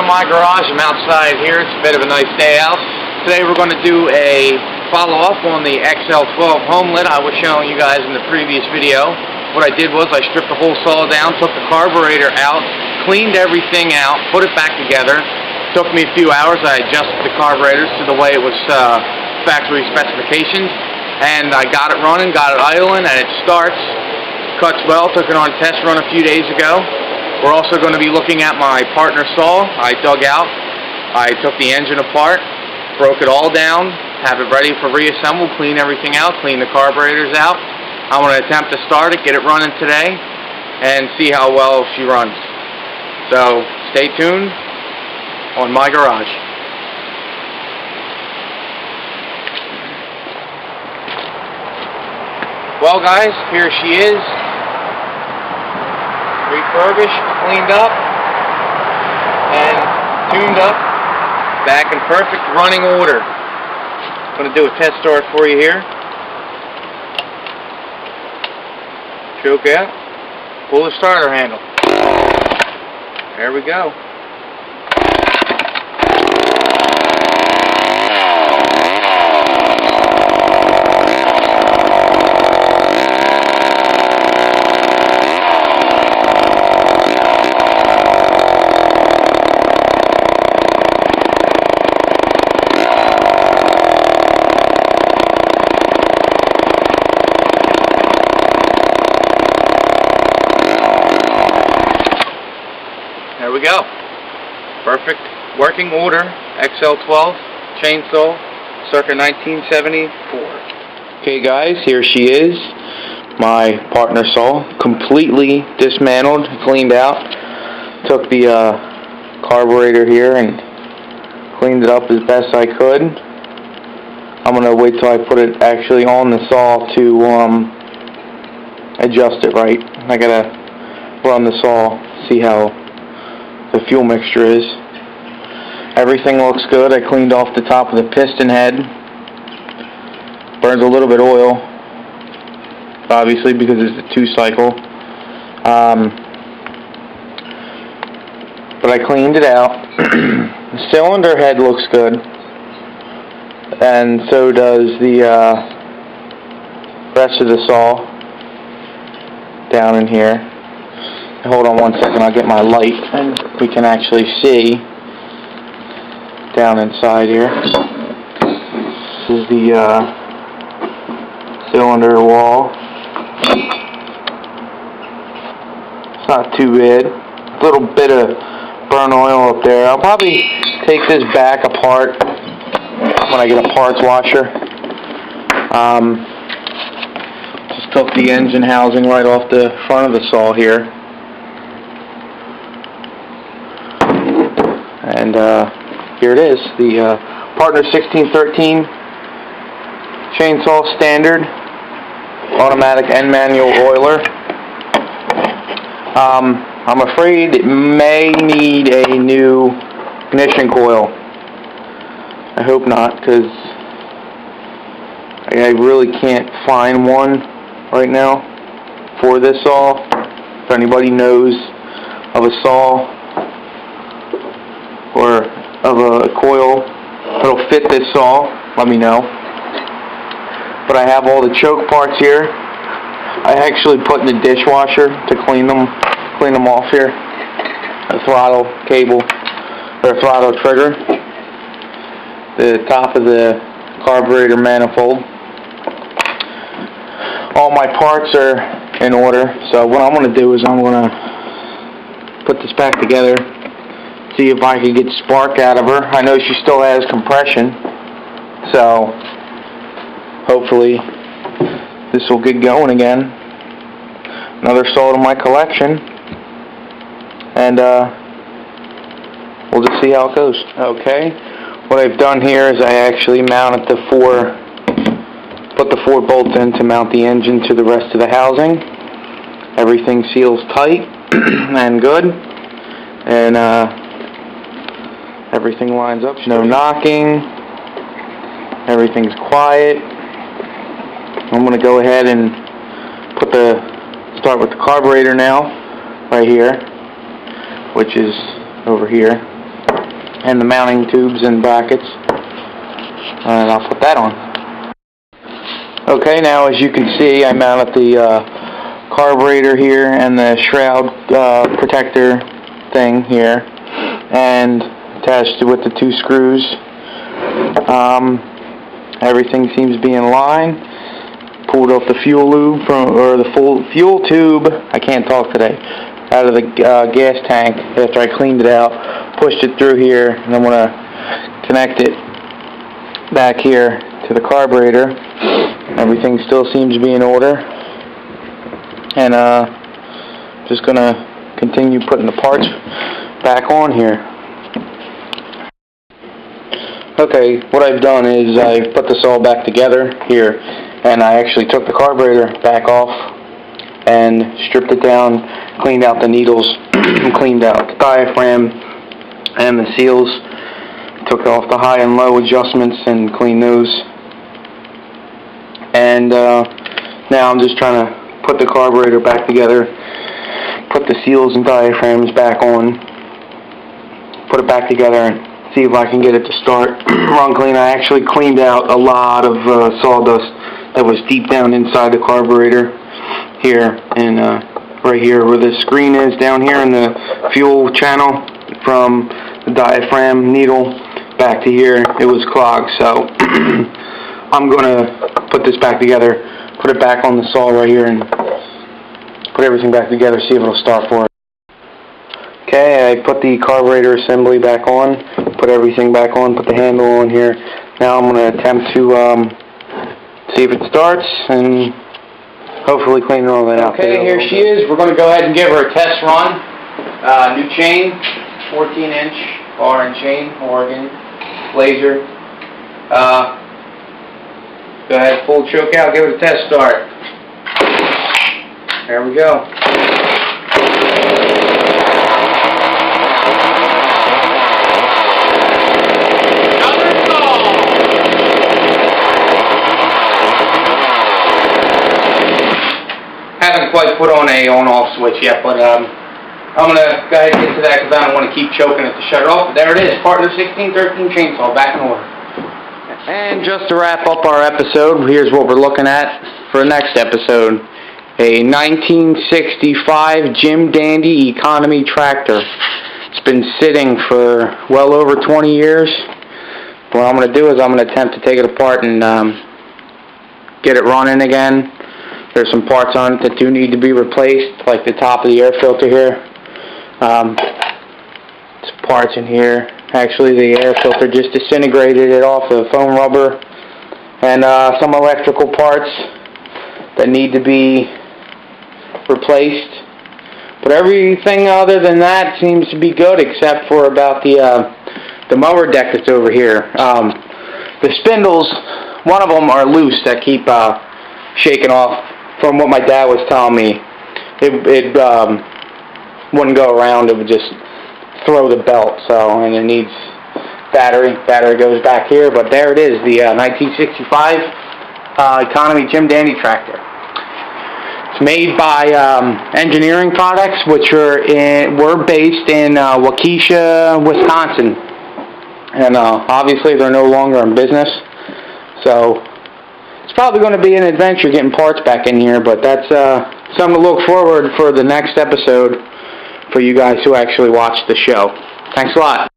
to my garage. I'm outside here. It's a bit of a nice day out. Today we're going to do a follow-up on the XL-12 Homlite I was showing you guys in the previous video. What I did was I stripped the whole saw down, took the carburetor out, cleaned everything out, put it back together. Took me a few hours. I adjusted the carburetors to the way it was factory specifications, and I got it running, got it idling, and it starts. Cuts well. Took it on a test run a few days ago. We're also going to be looking at my partner saw. I dug out. I took the engine apart, broke it all down, have it ready for reassemble, clean everything out, clean the carburetors out. I'm going to attempt to start it, get it running today, and see how well she runs. So stay tuned on my garage. Well guys, here she is. Refurbished, cleaned up, and tuned up, back in perfect running order. I'm going to do a test start for you here. Choke out, pull the starter handle. There we go. There we go. Perfect working order. XL-12 chainsaw, circa 1974. Okay guys, here she is. My partner saw, completely dismantled, cleaned out. Took the carburetor here and cleaned it up as best I could. I'm going to wait till I put it actually on the saw to adjust it right. I gotta run the saw, see how the fuel mixture is. Everything looks good. I cleaned off the top of the piston head. Burns a little bit of oil, obviously, because it's a 2-cycle. But I cleaned it out. The cylinder head looks good, and so does the rest of the saw down in here. Hold on one second, I'll get my light and we can actually see down inside here. This is the cylinder wall. It's not too bad. A little bit of burn oil up there. I'll probably take this back apart when I get a parts washer. Just took the engine housing right off the front of the saw here. And here it is, the Partner 1613 chainsaw standard, automatic and manual oiler. I'm afraid it may need a new ignition coil. I hope not, because I really can't find one right now for this saw. If anybody knows of a saw or of a coil that'll fit this saw, let me know. But I have all the choke parts here. I actually put in the dishwasher to clean them off here. The throttle cable, or throttle trigger, the top of the carburetor manifold. All my parts are in order, so what I'm going to do is I'm going to put this back together, see if I can get spark out of her. I know she still has compression, so hopefully this will get going again. Another saw to my collection, and we'll just see how it goes. Okay, what I've done here is I actually mounted put the 4 bolts in to mount the engine to the rest of the housing. Everything seals tight and good, and everything lines up. No knocking. Everything's quiet. I'm going to go ahead and start with the carburetor now, right here, which is over here. and the mounting tubes and brackets, and I'll put that on. Okay, now as you can see, I mounted the carburetor here and the shroud protector thing here, and attached it with the 2 screws. Everything seems to be in line. Pulled up the fuel lube or the full fuel tube, I can't talk today, out of the gas tank after I cleaned it out. Pushed it through here, and I'm going to connect it back here to the carburetor. Everything still seems to be in order, and just going to continue putting the parts back on here. Okay, what I've done is I put this all back together here, and I actually took the carburetor back off and stripped it down, cleaned out the needles, cleaned out the diaphragm and the seals, took off the high and low adjustments and cleaned those. And now I'm just trying to put the carburetor back together, put the seals and diaphragms back on, put it back together, and see if I can get it to start run clean. I actually cleaned out a lot of sawdust that was deep down inside the carburetor here, and right here where the screen is, down here in the fuel channel, from the diaphragm needle back to here, it was clogged. So I'm going to put this back together, put it back on the saw right here, and put everything back together, see if it'll start for it. Okay, I put the carburetor assembly back on, put everything back on, put the handle on here. Now I'm going to attempt to see if it starts, and hopefully clean all that out. Okay, here she is. We're going to go ahead and give her a test run. New chain, 14-inch bar and chain, Oregon, laser. Go ahead, full choke out, give it a test start. There we go. Haven't quite put on a on-off switch yet, but I'm going to go ahead and get to that because I don't want to keep choking it to shut it off. But there it is, part of the 1613 chainsaw, back in order. And just to wrap up our episode, here's what we're looking at for the next episode. A 1965 Jim Dandy economy tractor. It's been sitting for well over 20 years. What I'm going to do is I'm going to attempt to take it apart and get it running again. There's some parts on it that do need to be replaced, like the top of the air filter here. Some parts in here. Actually, the air filter just disintegrated it off the foam rubber. And some electrical parts that need to be replaced. But everything other than that seems to be good, except for about the mower deck that's over here. The spindles, one of them are loose that keep shaking off. From what my dad was telling me, it wouldn't go around, it would just throw the belt. So, and it needs battery goes back here, but there it is, the 1965 economy Jim Dandy tractor. It's made by Engineering Products, which were based in Waukesha, Wisconsin, and obviously they're no longer in business, so it's probably going to be an adventure getting parts back in here, but that's something to look forward for the next episode for you guys who actually watch the show. Thanks a lot.